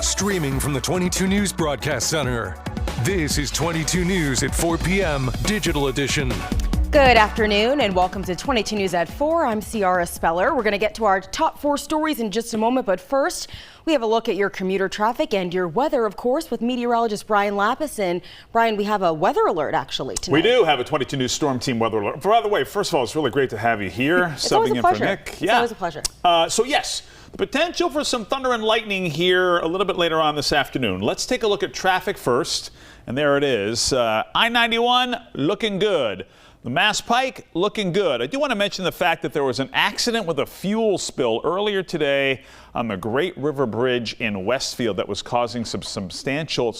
Streaming from the 22 News Broadcast Center. This is 22 News at 4 p.m. Digital Edition. Good afternoon and welcome to 22 News at 4. I'm Ciara Speller. We're going to get to our top 4 stories in just a moment, but first we have a look at your commuter traffic and your weather, of course, with meteorologist Brian Lapis. And Brian, we have a weather alert actually tonight. We do have a 22 News Storm Team weather alert. By the way, first of all, it's really great to have you here, subbing in for Nick. It's always a pleasure. So yes, the potential for some thunder and lightning here a little bit later on this afternoon. Let's take a look at traffic first, and there it is. I-91 looking good. The Mass Pike looking good. I do want to mention the fact that there was an accident with a fuel spill earlier today on the Great River Bridge in Westfield that was causing some substantial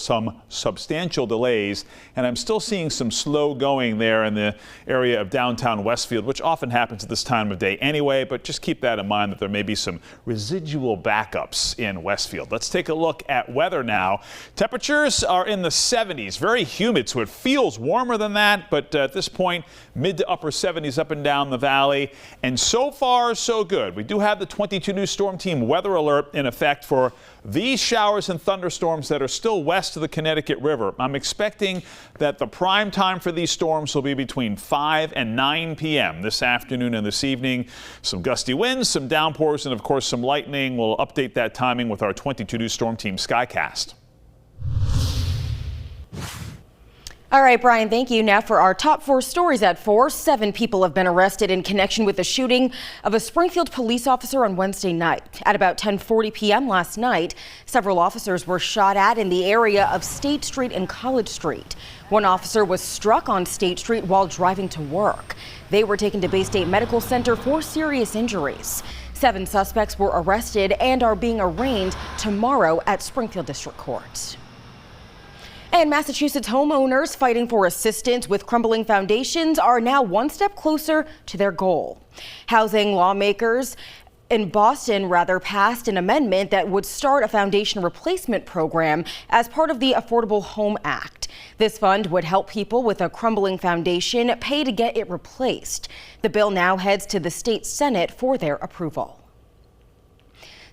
delays, and I'm still seeing some slow going there in the area of downtown Westfield, which often happens at this time of day anyway, but just keep that in mind that there may be some residual backups in Westfield. Let's take a look at weather now. Temperatures are in the 70s, very humid, so it feels warmer than that, but at this point, mid to upper 70s up and down the valley, and so far so good. We do have the 22 News Storm Team weather alert in effect for these showers and thunderstorms that are still west of the Connecticut River. I'm expecting that the prime time for these storms will be between 5 and 9 p.m. this afternoon and this evening. Some gusty winds, some downpours, and of course some lightning. We'll update that timing with our 22 News Storm Team Skycast. All right, Brian, thank you. Now for our top 4 stories at 4. 7 people have been arrested in connection with the shooting of a Springfield police officer on Wednesday night. At about 10:40 p.m. last night, several officers were shot at in the area of State Street and College Street. One officer was struck on State Street while driving to work. They were taken to Bay State Medical Center for serious injuries. 7 suspects were arrested and are being arraigned tomorrow at Springfield District Court. And Massachusetts homeowners fighting for assistance with crumbling foundations are now one step closer to their goal. Housing lawmakers in Boston passed an amendment that would start a foundation replacement program as part of the Affordable Home Act. This fund would help people with a crumbling foundation pay to get it replaced. The bill now heads to the state Senate for their approval.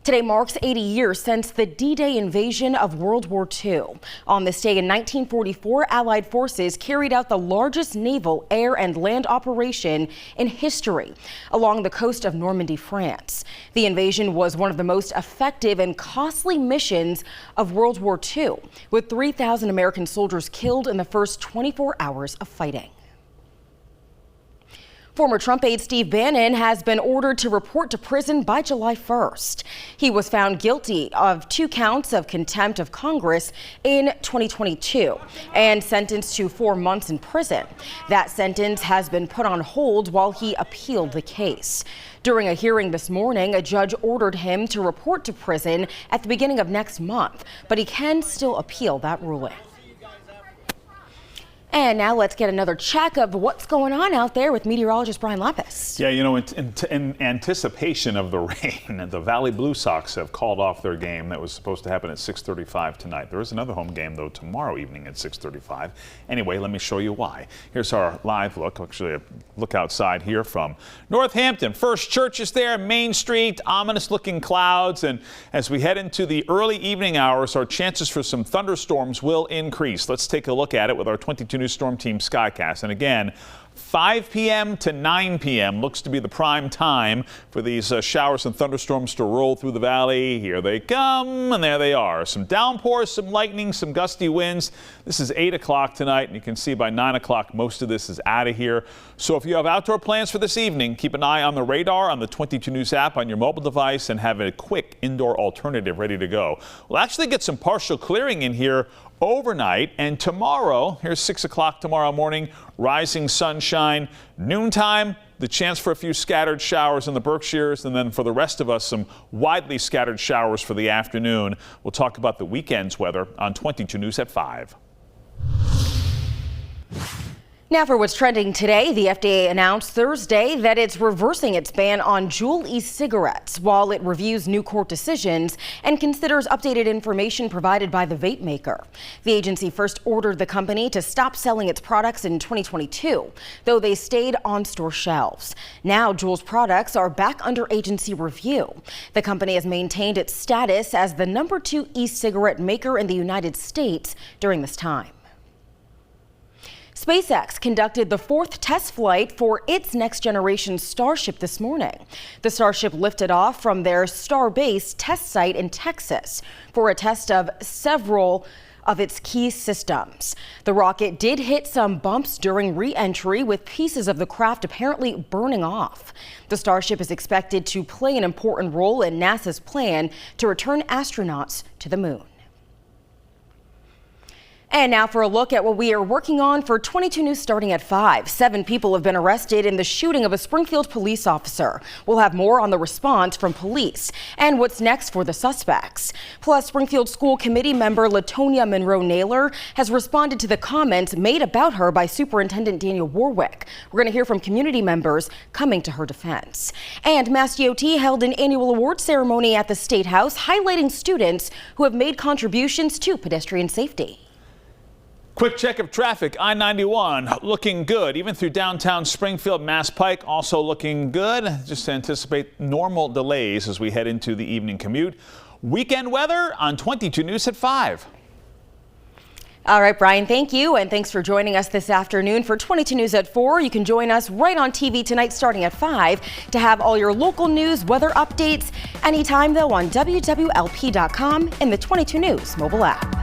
Today marks 80 years since the D-Day invasion of World War II. On this day in 1944, Allied forces carried out the largest naval, air, and land operation in history along the coast of Normandy, France. The invasion was one of the most effective and costly missions of World War II, with 3,000 American soldiers killed in the first 24 hours of fighting. Former Trump aide Steve Bannon has been ordered to report to prison by July 1st. He was found guilty of 2 counts of contempt of Congress in 2022 and sentenced to 4 months in prison. That sentence has been put on hold while he appealed the case. During a hearing this morning, a judge ordered him to report to prison at the beginning of next month, but he can still appeal that ruling. And now let's get another check of what's going on out there with meteorologist Brian Lapis. Yeah, you know, in anticipation of the rain, the Valley Blue Sox have called off their game that was supposed to happen at 6:35 tonight. There is another home game, though, tomorrow evening at 6:35. Anyway, let me show you why. Here's our live look, actually a look outside here from Northampton. First Church is there, Main Street, ominous-looking clouds. And as we head into the early evening hours, our chances for some thunderstorms will increase. Let's take a look at it with our 22 News Storm Team Skycast. And again, 5 p.m. to 9 p.m. looks to be the prime time for these showers and thunderstorms to roll through the valley. Here they come, and there they are. Some downpours, some lightning, some gusty winds. This is 8 o'clock tonight, and you can see by 9 o'clock most of this is out of here. So if you have outdoor plans for this evening, keep an eye on the radar on the 22 News app on your mobile device and have a quick indoor alternative ready to go. We'll actually get some partial clearing in here overnight, and tomorrow, here's 6 o'clock tomorrow morning, rising sunshine. Noontime, the chance for a few scattered showers in the Berkshires, and then for the rest of us, some widely scattered showers for the afternoon. We'll talk about the weekend's weather on 22 News at 5. Now for what's trending today, the FDA announced Thursday that it's reversing its ban on Juul e-cigarettes while it reviews new court decisions and considers updated information provided by the vape maker. The agency first ordered the company to stop selling its products in 2022, though they stayed on store shelves. Now Juul's products are back under agency review. The company has maintained its status as the #2 e-cigarette maker in the United States during this time. SpaceX conducted the 4th test flight for its next-generation Starship this morning. The Starship lifted off from their Starbase test site in Texas for a test of several of its key systems. The rocket did hit some bumps during re-entry, with pieces of the craft apparently burning off. The Starship is expected to play an important role in NASA's plan to return astronauts to the moon. And now for a look at what we are working on for 22 News starting at 5. 7 people have been arrested in the shooting of a Springfield police officer. We'll have more on the response from police and what's next for the suspects. Plus, Springfield School Committee member Latonia Monroe-Naylor has responded to the comments made about her by Superintendent Daniel Warwick. We're going to hear from community members coming to her defense. And Mass DOT held an annual award ceremony at the State House highlighting students who have made contributions to pedestrian safety. Quick check of traffic. I-91 looking good, even through downtown Springfield. Mass Pike also looking good. Just to anticipate normal delays as we head into the evening commute. Weekend weather on 22 News at 5. All right, Brian, thank you. And thanks for joining us this afternoon for 22 News at 4. You can join us right on TV tonight starting at 5 to have all your local news, weather updates anytime, though, on wwlp.com and the 22 News mobile app.